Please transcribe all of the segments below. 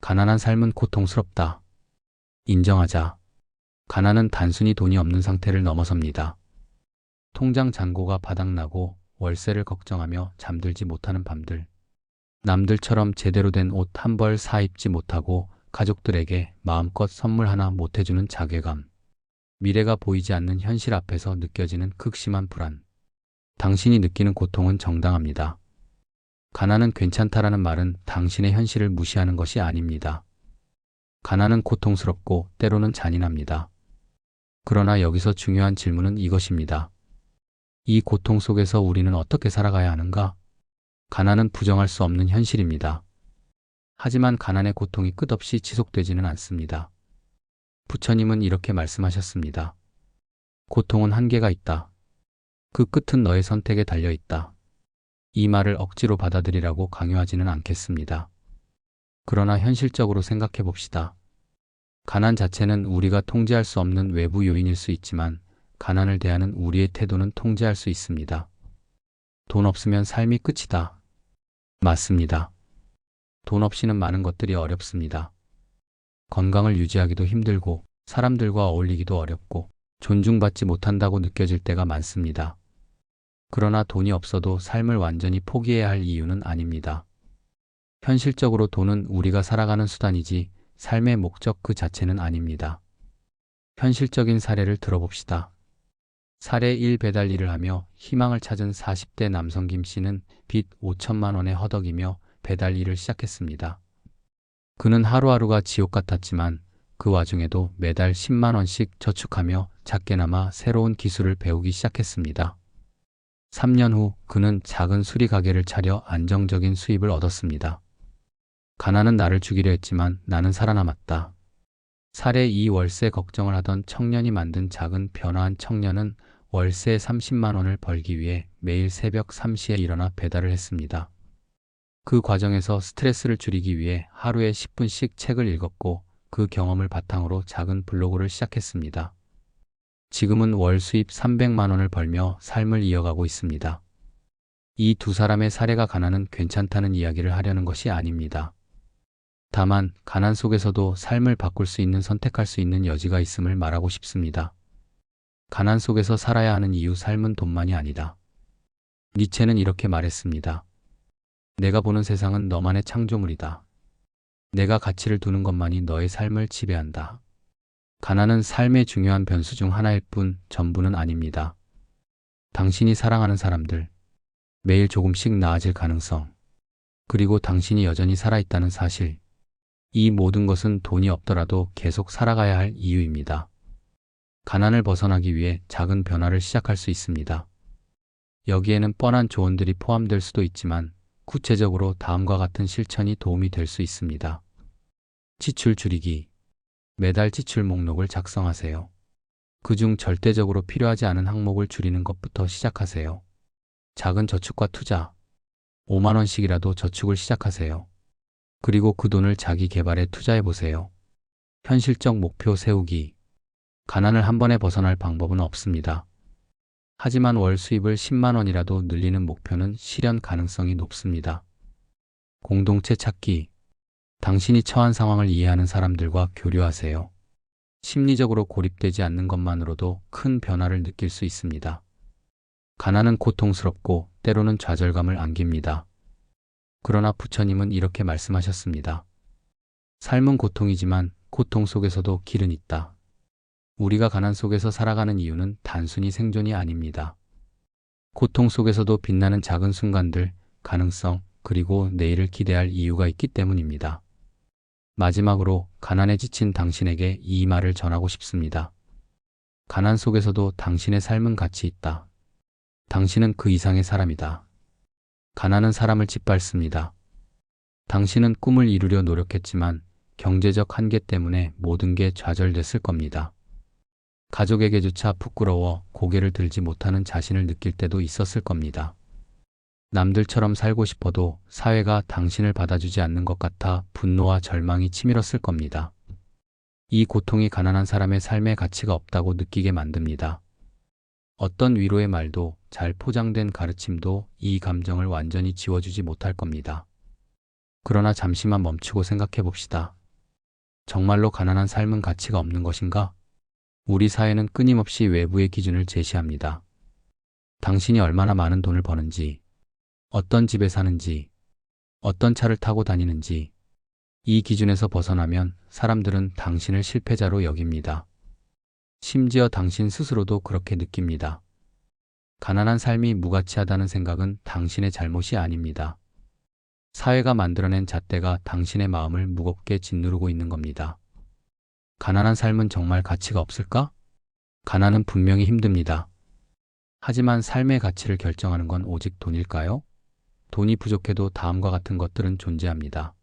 가난한 삶은 고통스럽다. 인정하자. 가난은 단순히 돈이 없는 상태를 넘어섭니다. 통장 잔고가 바닥나고 월세를 걱정하며 잠들지 못하는 밤들. 남들처럼 제대로 된 옷 한 벌 사 입지 못하고 가족들에게 마음껏 선물 하나 못 해주는 자괴감. 미래가 보이지 않는 현실 앞에서 느껴지는 극심한 불안. 당신이 느끼는 고통은 정당합니다. 가난은 괜찮다라는 말은 당신의 현실을 무시하는 것이 아닙니다. 가난은 고통스럽고 때로는 잔인합니다. 그러나 여기서 중요한 질문은 이것입니다. 이 고통 속에서 우리는 어떻게 살아가야 하는가? 가난은 부정할 수 없는 현실입니다. 하지만 가난의 고통이 끝없이 지속되지는 않습니다. 부처님은 이렇게 말씀하셨습니다. 고통은 한계가 있다. 그 끝은 너의 선택에 달려 있다. 이 말을 억지로 받아들이라고 강요하지는 않겠습니다. 그러나 현실적으로 생각해 봅시다. 가난 자체는 우리가 통제할 수 없는 외부 요인일 수 있지만 가난을 대하는 우리의 태도는 통제할 수 있습니다. 돈 없으면 삶이 끝이다. 맞습니다. 돈 없이는 많은 것들이 어렵습니다. 건강을 유지하기도 힘들고 사람들과 어울리기도 어렵고 존중받지 못한다고 느껴질 때가 많습니다. 그러나 돈이 없어도 삶을 완전히 포기해야 할 이유는 아닙니다. 현실적으로 돈은 우리가 살아가는 수단이지 삶의 목적 그 자체는 아닙니다. 현실적인 사례를 들어봅시다. 사례 1. 배달 일을 하며 희망을 찾은 40대 남성 김 씨는 빚 5천만 원에 허덕이며 배달 일을 시작했습니다. 그는 하루하루가 지옥 같았지만 그 와중에도 매달 10만 원씩 저축하며 작게나마 새로운 기술을 배우기 시작했습니다. 3년 후 그는 작은 수리 가게를 차려 안정적인 수입을 얻었습니다. 가난은 나를 죽이려 했지만 나는 살아남았다. 사례 2. 월세 걱정을 하던 청년이 만든 작은 변화한 청년은 월세 30만 원을 벌기 위해 매일 새벽 3시에 일어나 배달을 했습니다. 그 과정에서 스트레스를 줄이기 위해 하루에 10분씩 책을 읽었고 그 경험을 바탕으로 작은 블로그를 시작했습니다. 지금은 월 수입 300만 원을 벌며 삶을 이어가고 있습니다. 이 두 사람의 사례가 가난은 괜찮다는 이야기를 하려는 것이 아닙니다. 다만 가난 속에서도 삶을 바꿀 수 있는 선택할 수 있는 여지가 있음을 말하고 싶습니다. 가난 속에서 살아야 하는 이유 삶은 돈만이 아니다. 니체는 이렇게 말했습니다. 내가 보는 세상은 너만의 창조물이다. 내가 가치를 두는 것만이 너의 삶을 지배한다. 가난은 삶의 중요한 변수 중 하나일 뿐 전부는 아닙니다. 당신이 사랑하는 사람들, 매일 조금씩 나아질 가능성, 그리고 당신이 여전히 살아있다는 사실, 이 모든 것은 돈이 없더라도 계속 살아가야 할 이유입니다. 가난을 벗어나기 위해 작은 변화를 시작할 수 있습니다. 여기에는 뻔한 조언들이 포함될 수도 있지만 구체적으로 다음과 같은 실천이 도움이 될 수 있습니다. 지출 줄이기. 매달 지출 목록을 작성하세요. 그중 절대적으로 필요하지 않은 항목을 줄이는 것부터 시작하세요. 작은 저축과 투자. 5만 원씩이라도 저축을 시작하세요. 그리고 그 돈을 자기 개발에 투자해 보세요. 현실적 목표 세우기. 가난을 한 번에 벗어날 방법은 없습니다. 하지만 월 수입을 10만 원이라도 늘리는 목표는 실현 가능성이 높습니다. 공동체 찾기. 당신이 처한 상황을 이해하는 사람들과 교류하세요. 심리적으로 고립되지 않는 것만으로도 큰 변화를 느낄 수 있습니다. 가난은 고통스럽고 때로는 좌절감을 안깁니다. 그러나 부처님은 이렇게 말씀하셨습니다. 삶은 고통이지만 고통 속에서도 길은 있다. 우리가 가난 속에서 살아가는 이유는 단순히 생존이 아닙니다. 고통 속에서도 빛나는 작은 순간들, 가능성, 그리고 내일을 기대할 이유가 있기 때문입니다. 마지막으로 가난에 지친 당신에게 이 말을 전하고 싶습니다. 가난 속에서도 당신의 삶은 가치 있다. 당신은 그 이상의 사람이다. 가난은 사람을 짓밟습니다. 당신은 꿈을 이루려 노력했지만 경제적 한계 때문에 모든 게 좌절됐을 겁니다. 가족에게조차 부끄러워 고개를 들지 못하는 자신을 느낄 때도 있었을 겁니다. 남들처럼 살고 싶어도 사회가 당신을 받아주지 않는 것 같아 분노와 절망이 치밀었을 겁니다. 이 고통이 가난한 사람의 삶의 가치가 없다고 느끼게 만듭니다. 어떤 위로의 말도 잘 포장된 가르침도 이 감정을 완전히 지워주지 못할 겁니다. 그러나 잠시만 멈추고 생각해 봅시다. 정말로 가난한 삶은 가치가 없는 것인가? 우리 사회는 끊임없이 외부의 기준을 제시합니다. 당신이 얼마나 많은 돈을 버는지, 어떤 집에 사는지, 어떤 차를 타고 다니는지, 이 기준에서 벗어나면 사람들은 당신을 실패자로 여깁니다. 심지어 당신 스스로도 그렇게 느낍니다. 가난한 삶이 무가치하다는 생각은 당신의 잘못이 아닙니다. 사회가 만들어낸 잣대가 당신의 마음을 무겁게 짓누르고 있는 겁니다. 가난한 삶은 정말 가치가 없을까? 가난은 분명히 힘듭니다. 하지만 삶의 가치를 결정하는 건 오직 돈일까요? 돈이 부족해도 다음과 같은 것들은 존재합니다.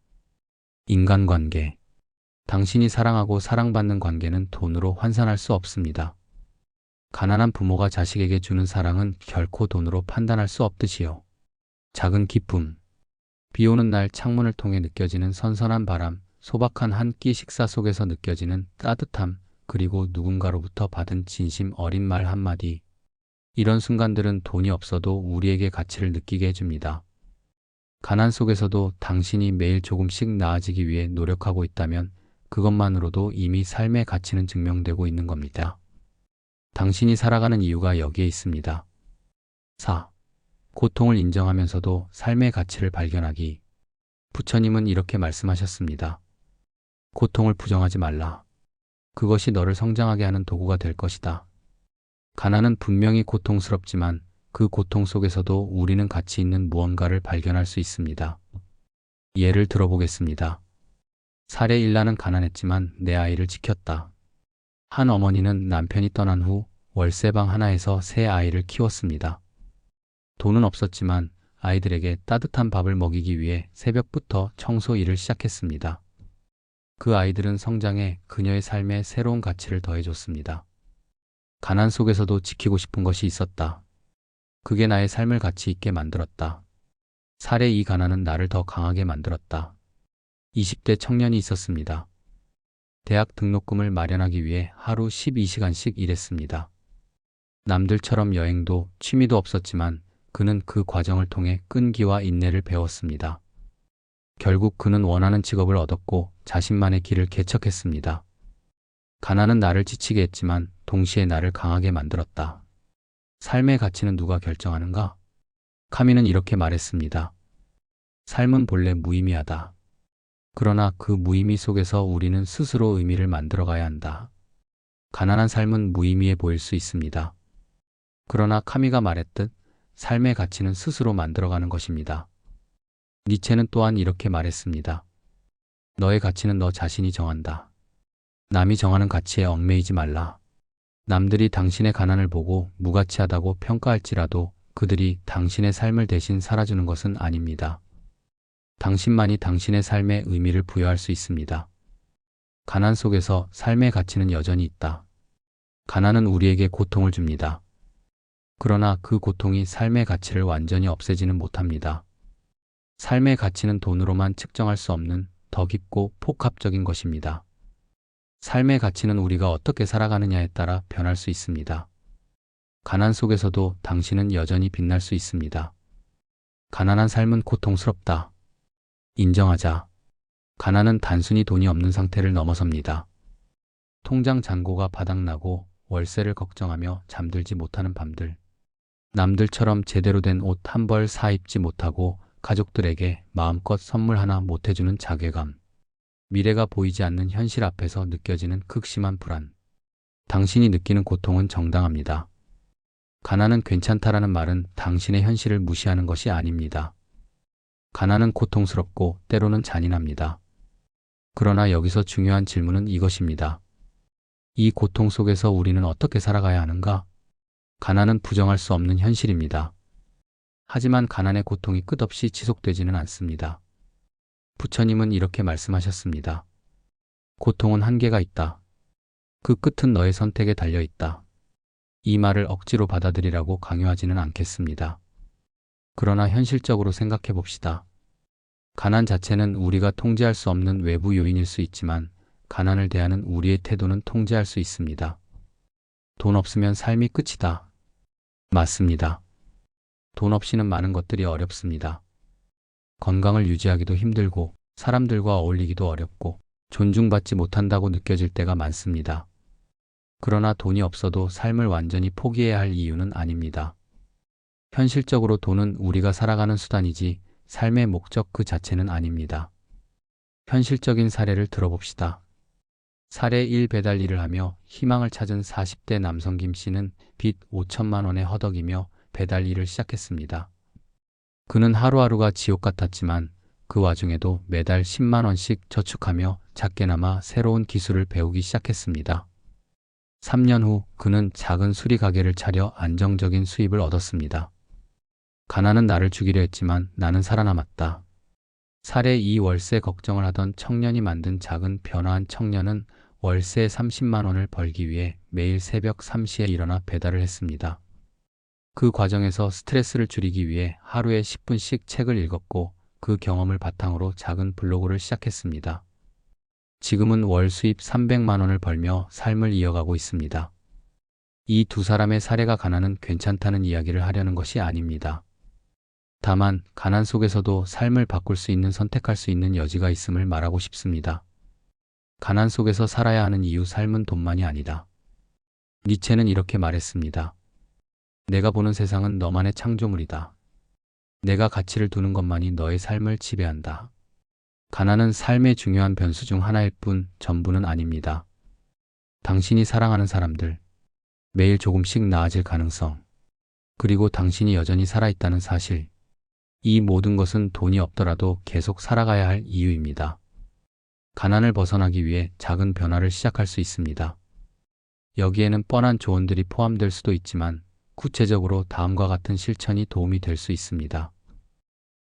인간관계. 당신이 사랑하고 사랑받는 관계는 돈으로 환산할 수 없습니다. 가난한 부모가 자식에게 주는 사랑은 결코 돈으로 판단할 수 없듯이요. 작은 기쁨. 비 오는 날 창문을 통해 느껴지는 선선한 바람, 소박한 한 끼 식사 속에서 느껴지는 따뜻함, 그리고 누군가로부터 받은 진심 어린 말 한마디. 이런 순간들은 돈이 없어도 우리에게 가치를 느끼게 해줍니다. 가난 속에서도 당신이 매일 조금씩 나아지기 위해 노력하고 있다면 그것만으로도 이미 삶의 가치는 증명되고 있는 겁니다. 당신이 살아가는 이유가 여기에 있습니다. 4. 고통을 인정하면서도 삶의 가치를 발견하기. 부처님은 이렇게 말씀하셨습니다. 고통을 부정하지 말라. 그것이 너를 성장하게 하는 도구가 될 것이다. 가난은 분명히 고통스럽지만 그 고통 속에서도 우리는 가치 있는 무언가를 발견할 수 있습니다. 예를 들어보겠습니다. 사례 일라는 가난했지만 내 아이를 지켰다. 한 어머니는 남편이 떠난 후 월세방 하나에서 세 아이를 키웠습니다. 돈은 없었지만 아이들에게 따뜻한 밥을 먹이기 위해 새벽부터 청소 일을 시작했습니다. 그 아이들은 성장해 그녀의 삶에 새로운 가치를 더해줬습니다. 가난 속에서도 지키고 싶은 것이 있었다. 그게 나의 삶을 가치 있게 만들었다. 사례 이 가난은 나를 더 강하게 만들었다. 20대 청년이 있었습니다. 대학 등록금을 마련하기 위해 하루 12시간씩 일했습니다. 남들처럼 여행도 취미도 없었지만 그는 그 과정을 통해 끈기와 인내를 배웠습니다. 결국 그는 원하는 직업을 얻었고 자신만의 길을 개척했습니다. 가난은 나를 지치게 했지만 동시에 나를 강하게 만들었다. 삶의 가치는 누가 결정하는가? 카미는 이렇게 말했습니다. 삶은 본래 무의미하다. 그러나 그 무의미 속에서 우리는 스스로 의미를 만들어가야 한다. 가난한 삶은 무의미해 보일 수 있습니다. 그러나 카미가 말했듯 삶의 가치는 스스로 만들어가는 것입니다. 니체는 또한 이렇게 말했습니다. 너의 가치는 너 자신이 정한다. 남이 정하는 가치에 얽매이지 말라. 남들이 당신의 가난을 보고 무가치하다고 평가할지라도 그들이 당신의 삶을 대신 살아주는 것은 아닙니다. 당신만이 당신의 삶에 의미를 부여할 수 있습니다. 가난 속에서 삶의 가치는 여전히 있다. 가난은 우리에게 고통을 줍니다. 그러나 그 고통이 삶의 가치를 완전히 없애지는 못합니다. 삶의 가치는 돈으로만 측정할 수 없는 더 깊고 복합적인 것입니다. 삶의 가치는 우리가 어떻게 살아가느냐에 따라 변할 수 있습니다. 가난 속에서도 당신은 여전히 빛날 수 있습니다. 가난한 삶은 고통스럽다. 인정하자. 가난은 단순히 돈이 없는 상태를 넘어섭니다. 통장 잔고가 바닥나고 월세를 걱정하며 잠들지 못하는 밤들. 남들처럼 제대로 된 옷 한 벌 사 입지 못하고 가족들에게 마음껏 선물 하나 못 해주는 자괴감. 미래가 보이지 않는 현실 앞에서 느껴지는 극심한 불안. 당신이 느끼는 고통은 정당합니다. 가난은 괜찮다라는 말은 당신의 현실을 무시하는 것이 아닙니다. 가난은 고통스럽고 때로는 잔인합니다. 그러나 여기서 중요한 질문은 이것입니다. 이 고통 속에서 우리는 어떻게 살아가야 하는가? 가난은 부정할 수 없는 현실입니다. 하지만 가난의 고통이 끝없이 지속되지는 않습니다. 부처님은 이렇게 말씀하셨습니다. 고통은 한계가 있다. 그 끝은 너의 선택에 달려 있다. 이 말을 억지로 받아들이라고 강요하지는 않겠습니다. 그러나 현실적으로 생각해 봅시다. 가난 자체는 우리가 통제할 수 없는 외부 요인일 수 있지만 가난을 대하는 우리의 태도는 통제할 수 있습니다. 돈 없으면 삶이 끝이다. 맞습니다. 돈 없이는 많은 것들이 어렵습니다. 건강을 유지하기도 힘들고 사람들과 어울리기도 어렵고 존중받지 못한다고 느껴질 때가 많습니다. 그러나 돈이 없어도 삶을 완전히 포기해야 할 이유는 아닙니다. 현실적으로 돈은 우리가 살아가는 수단이지 삶의 목적 그 자체는 아닙니다. 현실적인 사례를 들어봅시다. 사례 1. 배달 일을 하며 희망을 찾은 40대 남성 김 씨는 빚 5천만 원에 허덕이며 배달 일을 시작했습니다. 그는 하루하루가 지옥 같았지만 그 와중에도 매달 10만 원씩 저축하며 작게나마 새로운 기술을 배우기 시작했습니다. 3년 후 그는 작은 수리 가게를 차려 안정적인 수입을 얻었습니다. 가난은 나를 죽이려 했지만 나는 살아남았다. 사례 2. 월세 걱정을 하던 청년이 만든 작은 변화한 청년은 월세 30만 원을 벌기 위해 매일 새벽 3시에 일어나 배달을 했습니다. 그 과정에서 스트레스를 줄이기 위해 하루에 10분씩 책을 읽었고 그 경험을 바탕으로 작은 블로그를 시작했습니다. 지금은 월 수입 300만 원을 벌며 삶을 이어가고 있습니다. 이 두 사람의 사례가 가난은 괜찮다는 이야기를 하려는 것이 아닙니다. 다만 가난 속에서도 삶을 바꿀 수 있는 선택할 수 있는 여지가 있음을 말하고 싶습니다. 가난 속에서 살아야 하는 이유 삶은 돈만이 아니다. 니체는 이렇게 말했습니다. 내가 보는 세상은 너만의 창조물이다. 내가 가치를 두는 것만이 너의 삶을 지배한다. 가난은 삶의 중요한 변수 중 하나일 뿐 전부는 아닙니다. 당신이 사랑하는 사람들, 매일 조금씩 나아질 가능성, 그리고 당신이 여전히 살아있다는 사실, 이 모든 것은 돈이 없더라도 계속 살아가야 할 이유입니다. 가난을 벗어나기 위해 작은 변화를 시작할 수 있습니다. 여기에는 뻔한 조언들이 포함될 수도 있지만 구체적으로 다음과 같은 실천이 도움이 될 수 있습니다.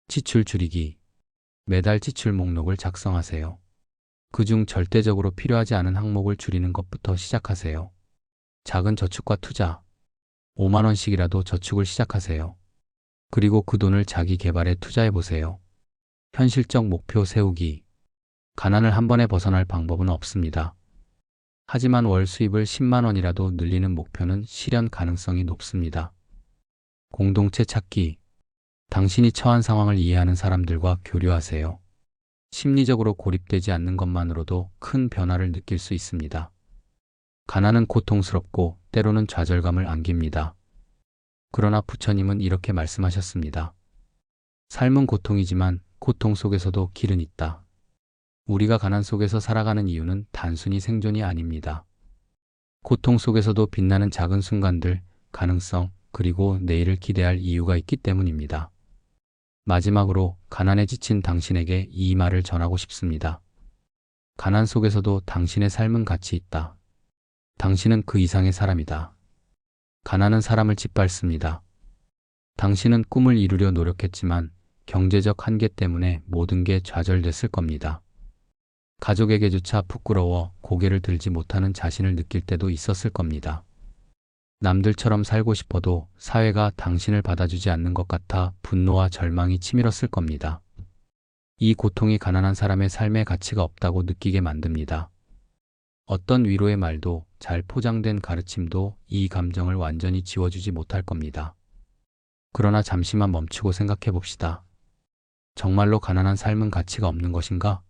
지출 줄이기. 매달 지출 목록을 작성하세요. 그중 절대적으로 필요하지 않은 항목을 줄이는 것부터 시작하세요. 작은 저축과 투자. 5만 원씩이라도 저축을 시작하세요. 그리고 그 돈을 자기 개발에 투자해 보세요. 현실적 목표 세우기. 가난을 한 번에 벗어날 방법은 없습니다. 하지만 월 수입을 10만 원이라도 늘리는 목표는 실현 가능성이 높습니다. 공동체 찾기. 당신이 처한 상황을 이해하는 사람들과 교류하세요. 심리적으로 고립되지 않는 것만으로도 큰 변화를 느낄 수 있습니다. 가난은 고통스럽고 때로는 좌절감을 안깁니다. 그러나 부처님은 이렇게 말씀하셨습니다. 삶은 고통이지만 고통 속에서도 길은 있다. 우리가 가난 속에서 살아가는 이유는 단순히 생존이 아닙니다. 고통 속에서도 빛나는 작은 순간들, 가능성, 그리고 내일을 기대할 이유가 있기 때문입니다. 마지막으로 가난에 지친 당신에게 이 말을 전하고 싶습니다. 가난 속에서도 당신의 삶은 가치 있다. 당신은 그 이상의 사람이다. 가난은 사람을 짓밟습니다. 당신은 꿈을 이루려 노력했지만 경제적 한계 때문에 모든 게 좌절됐을 겁니다. 가족에게조차 부끄러워 고개를 들지 못하는 자신을 느낄 때도 있었을 겁니다. 남들처럼 살고 싶어도 사회가 당신을 받아주지 않는 것 같아 분노와 절망이 치밀었을 겁니다. 이 고통이 가난한 사람의 삶의 가치가 없다고 느끼게 만듭니다. 어떤 위로의 말도 잘 포장된 가르침도 이 감정을 완전히 지워주지 못할 겁니다. 그러나 잠시만 멈추고 생각해 봅시다. 정말로 가난한 삶은 가치가 없는 것인가?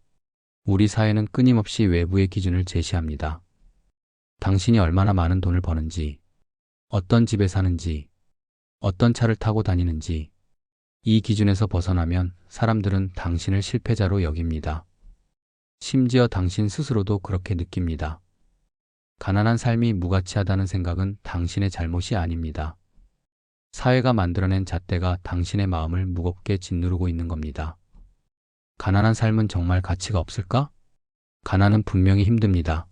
우리 사회는 끊임없이 외부의 기준을 제시합니다. 당신이 얼마나 많은 돈을 버는지, 어떤 집에 사는지, 어떤 차를 타고 다니는지, 이 기준에서 벗어나면 사람들은 당신을 실패자로 여깁니다. 심지어 당신 스스로도 그렇게 느낍니다. 가난한 삶이 무가치하다는 생각은 당신의 잘못이 아닙니다. 사회가 만들어낸 잣대가 당신의 마음을 무겁게 짓누르고 있는 겁니다. 가난한 삶은 정말 가치가 없을까? 가난은 분명히 힘듭니다.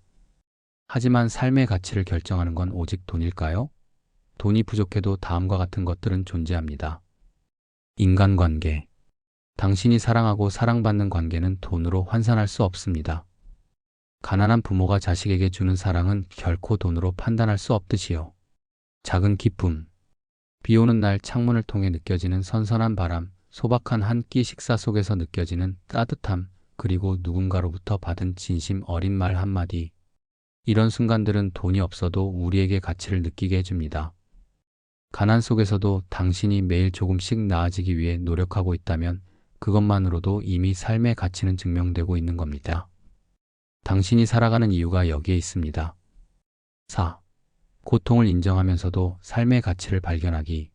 하지만 삶의 가치를 결정하는 건 오직 돈일까요? 돈이 부족해도 다음과 같은 것들은 존재합니다. 인간관계. 당신이 사랑하고 사랑받는 관계는 돈으로 환산할 수 없습니다. 가난한 부모가 자식에게 주는 사랑은 결코 돈으로 판단할 수 없듯이요. 작은 기쁨. 비 오는 날 창문을 통해 느껴지는 선선한 바람, 소박한 한 끼 식사 속에서 느껴지는 따뜻함, 그리고 누군가로부터 받은 진심 어린 말 한마디. 이런 순간들은 돈이 없어도 우리에게 가치를 느끼게 해줍니다. 가난 속에서도 당신이 매일 조금씩 나아지기 위해 노력하고 있다면 그것만으로도 이미 삶의 가치는 증명되고 있는 겁니다. 당신이 살아가는 이유가 여기에 있습니다. 4. 고통을 인정하면서도 삶의 가치를 발견하기.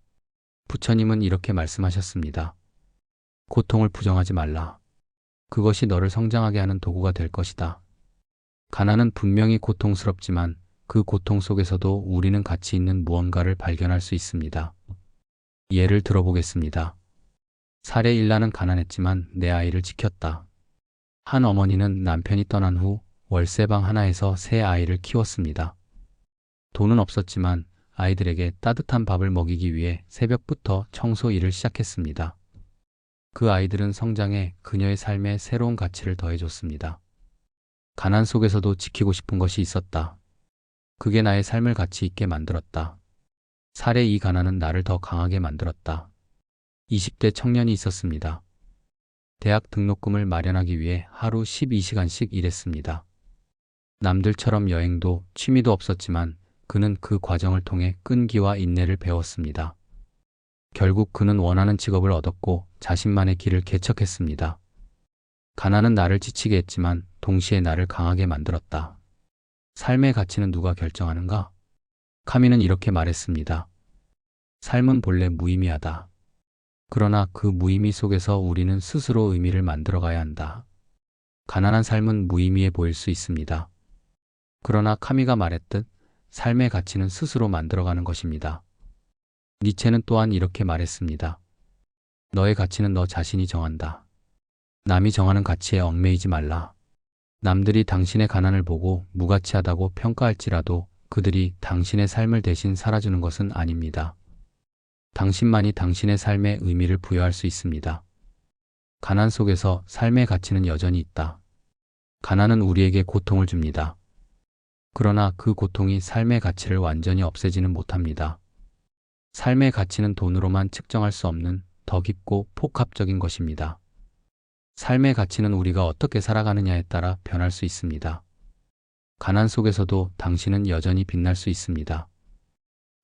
부처님은 이렇게 말씀하셨습니다. 고통을 부정하지 말라. 그것이 너를 성장하게 하는 도구가 될 것이다. 가난은 분명히 고통스럽지만 그 고통 속에서도 우리는 가치 있는 무언가를 발견할 수 있습니다. 예를 들어보겠습니다. 사례 일라는 가난했지만 내 아이를 지켰다. 한 어머니는 남편이 떠난 후 월세방 하나에서 세 아이를 키웠습니다. 돈은 없었지만 아이들에게 따뜻한 밥을 먹이기 위해 새벽부터 청소 일을 시작했습니다. 그 아이들은 성장해 그녀의 삶에 새로운 가치를 더해줬습니다. 가난 속에서도 지키고 싶은 것이 있었다. 그게 나의 삶을 가치 있게 만들었다. 사례 이 가난은 나를 더 강하게 만들었다. 20대 청년이 있었습니다. 대학 등록금을 마련하기 위해 하루 12시간씩 일했습니다. 남들처럼 여행도 취미도 없었지만 그는 그 과정을 통해 끈기와 인내를 배웠습니다. 결국 그는 원하는 직업을 얻었고 자신만의 길을 개척했습니다. 가난은 나를 지치게 했지만 동시에 나를 강하게 만들었다. 삶의 가치는 누가 결정하는가? 카미는 이렇게 말했습니다. 삶은 본래 무의미하다. 그러나 그 무의미 속에서 우리는 스스로 의미를 만들어가야 한다. 가난한 삶은 무의미해 보일 수 있습니다. 그러나 카미가 말했듯 삶의 가치는 스스로 만들어가는 것입니다. 니체는 또한 이렇게 말했습니다. 너의 가치는 너 자신이 정한다. 남이 정하는 가치에 얽매이지 말라. 남들이 당신의 가난을 보고 무가치하다고 평가할지라도 그들이 당신의 삶을 대신 살아주는 것은 아닙니다. 당신만이 당신의 삶에 의미를 부여할 수 있습니다. 가난 속에서 삶의 가치는 여전히 있다. 가난은 우리에게 고통을 줍니다. 그러나 그 고통이 삶의 가치를 완전히 없애지는 못합니다. 삶의 가치는 돈으로만 측정할 수 없는 더 깊고 복합적인 것입니다. 삶의 가치는 우리가 어떻게 살아가느냐에 따라 변할 수 있습니다. 가난 속에서도 당신은 여전히 빛날 수 있습니다.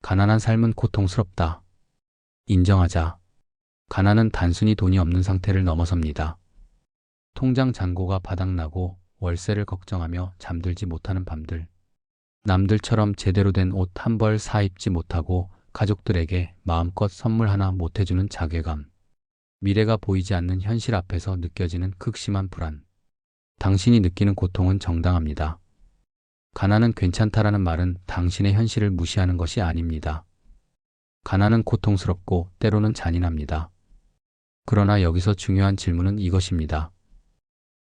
가난한 삶은 고통스럽다. 인정하자. 가난은 단순히 돈이 없는 상태를 넘어섭니다. 통장 잔고가 바닥나고 월세를 걱정하며 잠들지 못하는 밤들. 남들처럼 제대로 된 옷 한 벌 사 입지 못하고 가족들에게 마음껏 선물 하나 못 해주는 자괴감. 미래가 보이지 않는 현실 앞에서 느껴지는 극심한 불안. 당신이 느끼는 고통은 정당합니다. 가난은 괜찮다라는 말은 당신의 현실을 무시하는 것이 아닙니다. 가난은 고통스럽고 때로는 잔인합니다. 그러나 여기서 중요한 질문은 이것입니다.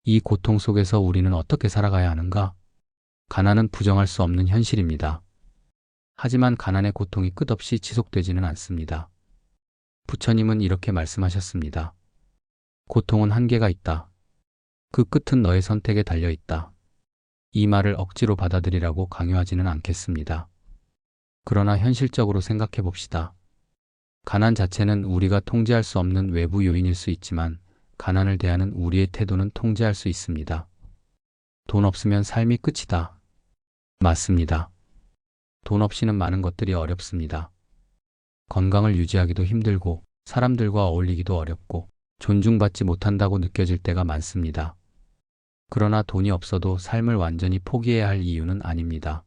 이 고통 속에서 우리는 어떻게 살아가야 하는가? 가난은 부정할 수 없는 현실입니다. 하지만 가난의 고통이 끝없이 지속되지는 않습니다. 부처님은 이렇게 말씀하셨습니다. 고통은 한계가 있다. 그 끝은 너의 선택에 달려 있다. 이 말을 억지로 받아들이라고 강요하지는 않겠습니다. 그러나 현실적으로 생각해 봅시다. 가난 자체는 우리가 통제할 수 없는 외부 요인일 수 있지만 가난을 대하는 우리의 태도는 통제할 수 있습니다. 돈 없으면 삶이 끝이다. 맞습니다. 돈 없이는 많은 것들이 어렵습니다. 건강을 유지하기도 힘들고 사람들과 어울리기도 어렵고 존중받지 못한다고 느껴질 때가 많습니다. 그러나 돈이 없어도 삶을 완전히 포기해야 할 이유는 아닙니다.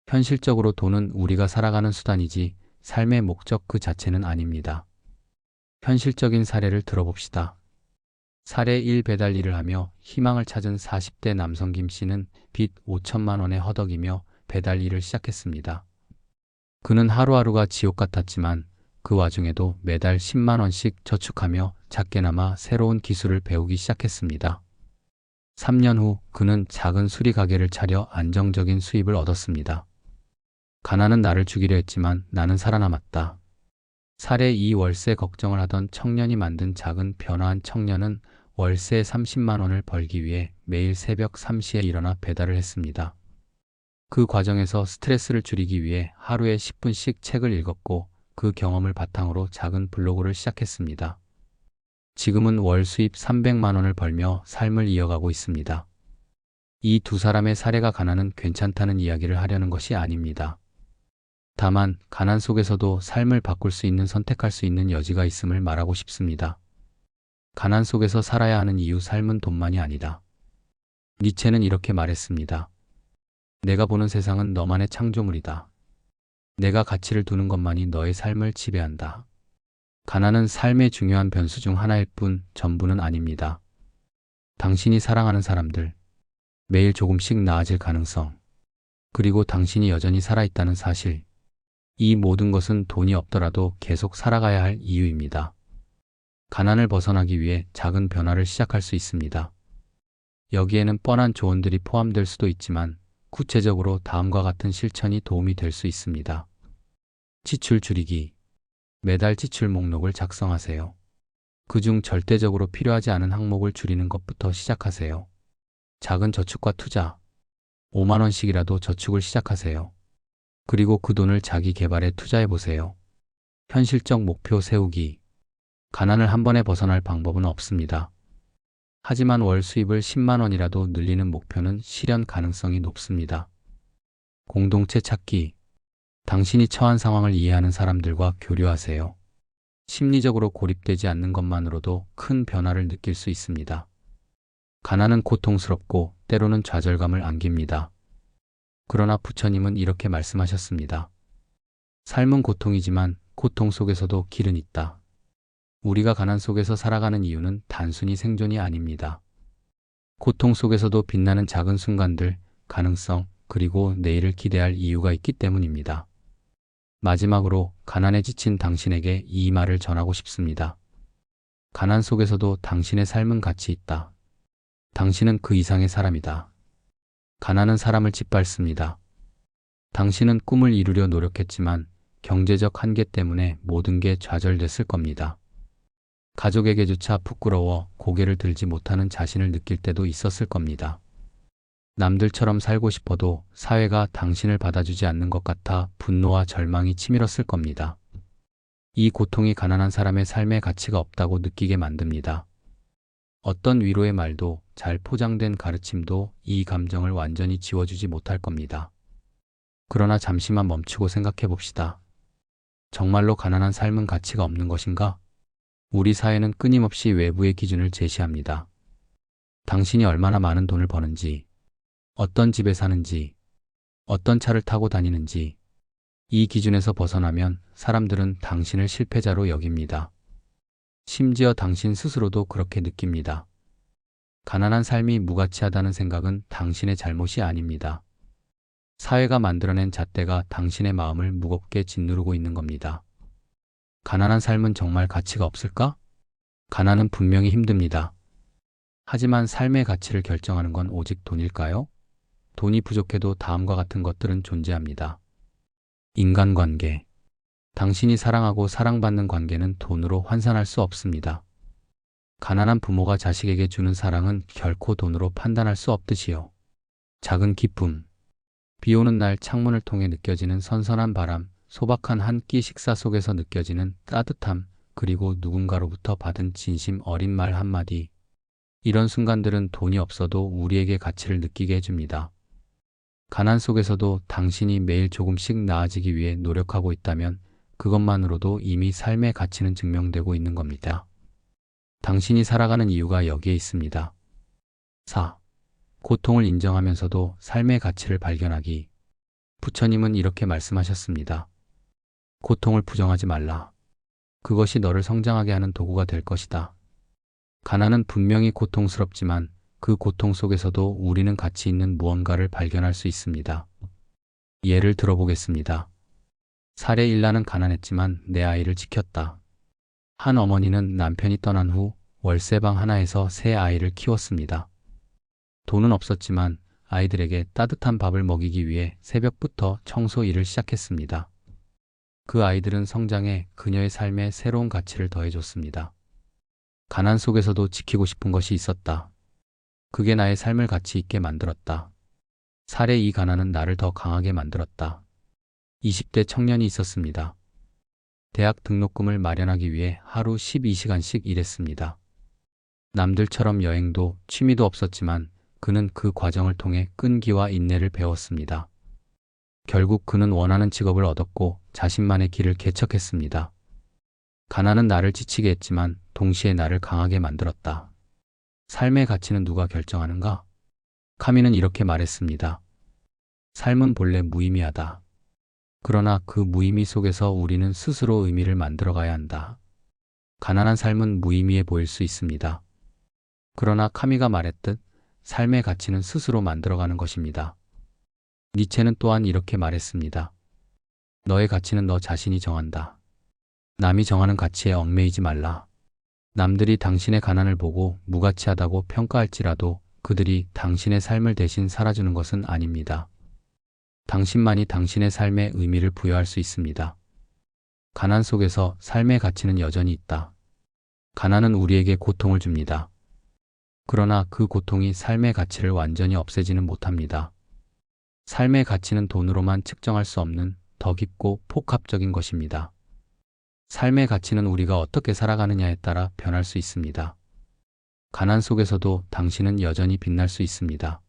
현실적으로 돈은 우리가 살아가는 수단이지 삶의 목적 그 자체는 아닙니다. 현실적인 사례를 들어봅시다. 사례 1 배달 일을 하며 희망을 찾은 40대 남성 김 씨는 빚 5천만 원에 허덕이며 배달 일을 시작했습니다. 그는 하루하루가 지옥 같았지만 그 와중에도 매달 10만 원씩 저축하며 작게나마 새로운 기술을 배우기 시작했습니다. 3년 후 그는 작은 수리 가게를 차려 안정적인 수입을 얻었습니다. 가난은 나를 죽이려 했지만 나는 살아남았다. 사례 2 월세 걱정을 하던 청년이 만든 작은 변화한 청년은 월세 30만 원을 벌기 위해 매일 새벽 3시에 일어나 배달을 했습니다. 그 과정에서 스트레스를 줄이기 위해 하루에 10분씩 책을 읽었고 그 경험을 바탕으로 작은 블로그를 시작했습니다. 지금은 월 수입 300만 원을 벌며 삶을 이어가고 있습니다. 이 두 사람의 사례가 가난은 괜찮다는 이야기를 하려는 것이 아닙니다. 다만 가난 속에서도 삶을 바꿀 수 있는 선택할 수 있는 여지가 있음을 말하고 싶습니다. 가난 속에서 살아야 하는 이유 삶은 돈만이 아니다. 니체는 이렇게 말했습니다. 내가 보는 세상은 너만의 창조물이다. 내가 가치를 두는 것만이 너의 삶을 지배한다. 가난은 삶의 중요한 변수 중 하나일 뿐 전부는 아닙니다. 당신이 사랑하는 사람들, 매일 조금씩 나아질 가능성, 그리고 당신이 여전히 살아있다는 사실, 이 모든 것은 돈이 없더라도 계속 살아가야 할 이유입니다. 가난을 벗어나기 위해 작은 변화를 시작할 수 있습니다. 여기에는 뻔한 조언들이 포함될 수도 있지만 구체적으로 다음과 같은 실천이 도움이 될 수 있습니다. 지출 줄이기. 매달 지출 목록을 작성하세요. 그중 절대적으로 필요하지 않은 항목을 줄이는 것부터 시작하세요. 작은 저축과 투자. 5만 원씩이라도 저축을 시작하세요. 그리고 그 돈을 자기 개발에 투자해 보세요. 현실적 목표 세우기. 가난을 한 번에 벗어날 방법은 없습니다. 하지만 월 수입을 10만 원이라도 늘리는 목표는 실현 가능성이 높습니다. 공동체 찾기. 당신이 처한 상황을 이해하는 사람들과 교류하세요. 심리적으로 고립되지 않는 것만으로도 큰 변화를 느낄 수 있습니다. 가난은 고통스럽고 때로는 좌절감을 안깁니다. 그러나 부처님은 이렇게 말씀하셨습니다. 삶은 고통이지만 고통 속에서도 길은 있다. 우리가 가난 속에서 살아가는 이유는 단순히 생존이 아닙니다. 고통 속에서도 빛나는 작은 순간들, 가능성, 그리고 내일을 기대할 이유가 있기 때문입니다. 마지막으로 가난에 지친 당신에게 이 말을 전하고 싶습니다. 가난 속에서도 당신의 삶은 가치 있다. 당신은 그 이상의 사람이다. 가난은 사람을 짓밟습니다. 당신은 꿈을 이루려 노력했지만 경제적 한계 때문에 모든 게 좌절됐을 겁니다. 가족에게조차 부끄러워 고개를 들지 못하는 자신을 느낄 때도 있었을 겁니다. 남들처럼 살고 싶어도 사회가 당신을 받아주지 않는 것 같아 분노와 절망이 치밀었을 겁니다. 이 고통이 가난한 사람의 삶의 가치가 없다고 느끼게 만듭니다. 어떤 위로의 말도 잘 포장된 가르침도 이 감정을 완전히 지워주지 못할 겁니다. 그러나 잠시만 멈추고 생각해 봅시다. 정말로 가난한 삶은 가치가 없는 것인가? 우리 사회는 끊임없이 외부의 기준을 제시합니다. 당신이 얼마나 많은 돈을 버는지, 어떤 집에 사는지, 어떤 차를 타고 다니는지, 이 기준에서 벗어나면 사람들은 당신을 실패자로 여깁니다. 심지어 당신 스스로도 그렇게 느낍니다. 가난한 삶이 무가치하다는 생각은 당신의 잘못이 아닙니다. 사회가 만들어낸 잣대가 당신의 마음을 무겁게 짓누르고 있는 겁니다. 가난한 삶은 정말 가치가 없을까? 가난은 분명히 힘듭니다. 하지만 삶의 가치를 결정하는 건 오직 돈일까요? 돈이 부족해도 다음과 같은 것들은 존재합니다. 인간관계. 당신이 사랑하고 사랑받는 관계는 돈으로 환산할 수 없습니다. 가난한 부모가 자식에게 주는 사랑은 결코 돈으로 판단할 수 없듯이요. 작은 기쁨. 비 오는 날 창문을 통해 느껴지는 선선한 바람, 소박한 한 끼 식사 속에서 느껴지는 따뜻함, 그리고 누군가로부터 받은 진심 어린 말 한마디. 이런 순간들은 돈이 없어도 우리에게 가치를 느끼게 해줍니다. 가난 속에서도 당신이 매일 조금씩 나아지기 위해 노력하고 있다면 그것만으로도 이미 삶의 가치는 증명되고 있는 겁니다. 당신이 살아가는 이유가 여기에 있습니다. 4. 고통을 인정하면서도 삶의 가치를 발견하기. 부처님은 이렇게 말씀하셨습니다. 고통을 부정하지 말라. 그것이 너를 성장하게 하는 도구가 될 것이다. 가난은 분명히 고통스럽지만 그 고통 속에서도 우리는 가치 있는 무언가를 발견할 수 있습니다. 예를 들어보겠습니다. 사례 일라는 가난했지만 내 아이를 지켰다. 한 어머니는 남편이 떠난 후 월세방 하나에서 세 아이를 키웠습니다. 돈은 없었지만 아이들에게 따뜻한 밥을 먹이기 위해 새벽부터 청소 일을 시작했습니다. 그 아이들은 성장해 그녀의 삶에 새로운 가치를 더해줬습니다. 가난 속에서도 지키고 싶은 것이 있었다. 그게 나의 삶을 가치 있게 만들었다. 사례 이 가난은 나를 더 강하게 만들었다. 20대 청년이 있었습니다. 대학 등록금을 마련하기 위해 하루 12시간씩 일했습니다. 남들처럼 여행도 취미도 없었지만 그는 그 과정을 통해 끈기와 인내를 배웠습니다. 결국 그는 원하는 직업을 얻었고 자신만의 길을 개척했습니다. 가난은 나를 지치게 했지만 동시에 나를 강하게 만들었다. 삶의 가치는 누가 결정하는가? 카미는 이렇게 말했습니다. 삶은 본래 무의미하다. 그러나 그 무의미 속에서 우리는 스스로 의미를 만들어가야 한다. 가난한 삶은 무의미해 보일 수 있습니다. 그러나 카미가 말했듯 삶의 가치는 스스로 만들어가는 것입니다. 니체는 또한 이렇게 말했습니다. 너의 가치는 너 자신이 정한다. 남이 정하는 가치에 얽매이지 말라. 남들이 당신의 가난을 보고 무가치하다고 평가할지라도 그들이 당신의 삶을 대신 살아주는 것은 아닙니다. 당신만이 당신의 삶에 의미를 부여할 수 있습니다. 가난 속에서 삶의 가치는 여전히 있다. 가난은 우리에게 고통을 줍니다. 그러나 그 고통이 삶의 가치를 완전히 없애지는 못합니다. 삶의 가치는 돈으로만 측정할 수 없는 더 깊고 복합적인 것입니다. 삶의 가치는 우리가 어떻게 살아가느냐에 따라 변할 수 있습니다. 가난 속에서도 당신은 여전히 빛날 수 있습니다.